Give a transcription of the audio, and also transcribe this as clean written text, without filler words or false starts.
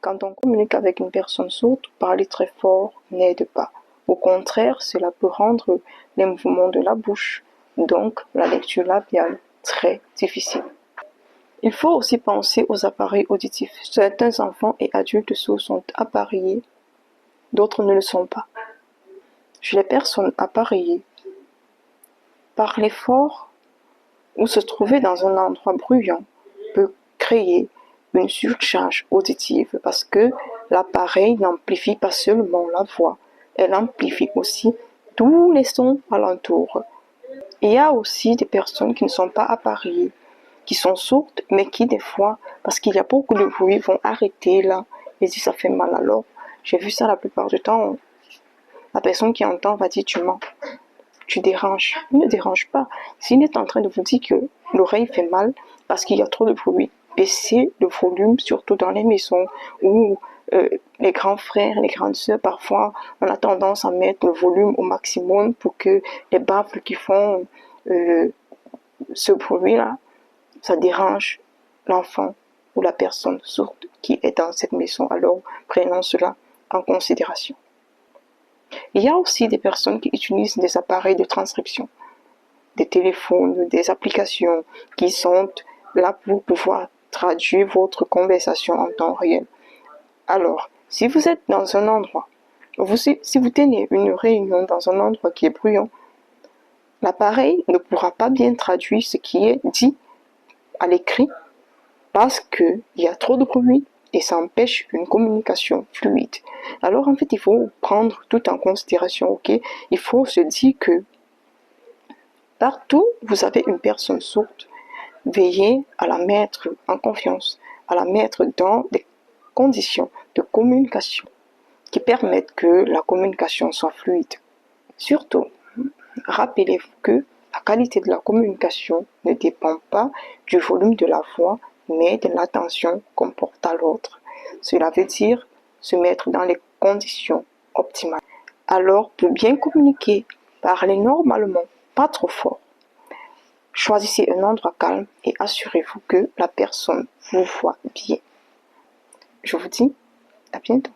Quand on communique avec une personne sourde, parler très fort n'aide pas. Au contraire, cela peut rendre les mouvements de la bouche, donc la lecture labiale, très difficile. Il faut aussi penser aux appareils auditifs. Certains enfants et adultes sourds sont appareillés, d'autres ne le sont pas. Chez les personnes appareillées, parler fort ou se trouver dans un endroit bruyant peut créer une surcharge auditive parce que l'appareil n'amplifie pas seulement la voix, elle amplifie aussi tous les sons alentour. Il y a aussi des personnes qui ne sont pas appareillées, qui sont sourdes, mais qui des fois, parce qu'il y a beaucoup de bruit, vont arrêter là et si ça fait mal. Alors, j'ai vu ça la plupart du temps, la personne qui entend va dire tu mens. Tu déranges. Il ne dérange pas. S'il est en train de vous dire que l'oreille fait mal parce qu'il y a trop de bruit, baissez le volume, surtout dans les maisons où les grands frères, les grandes sœurs, parfois, on a tendance à mettre le volume au maximum pour que les baffles qui font ce bruit-là, ça dérange l'enfant ou la personne sourde qui est dans cette maison. Alors, prenons cela en considération. Il y a aussi des personnes qui utilisent des appareils de transcription, des téléphones, des applications qui sont là pour pouvoir traduire votre conversation en temps réel. Alors, si vous êtes dans un endroit, si vous tenez une réunion dans un endroit qui est bruyant, l'appareil ne pourra pas bien traduire ce qui est dit à l'écrit parce qu'il y a trop de bruit et ça empêche une communication fluide. Alors en fait, il faut prendre tout en considération, ok? Il faut se dire que partout où vous avez une personne sourde, veillez à la mettre en confiance, à la mettre dans des conditions de communication qui permettent que la communication soit fluide. Surtout, rappelez-vous que la qualité de la communication ne dépend pas du volume de la voix, mais de l'attention qu'on porte à l'autre. Cela veut dire se mettre dans les conditions optimales. Alors, pour bien communiquer, parlez normalement, pas trop fort. Choisissez un endroit calme et assurez-vous que la personne vous voit bien. Je vous dis à bientôt.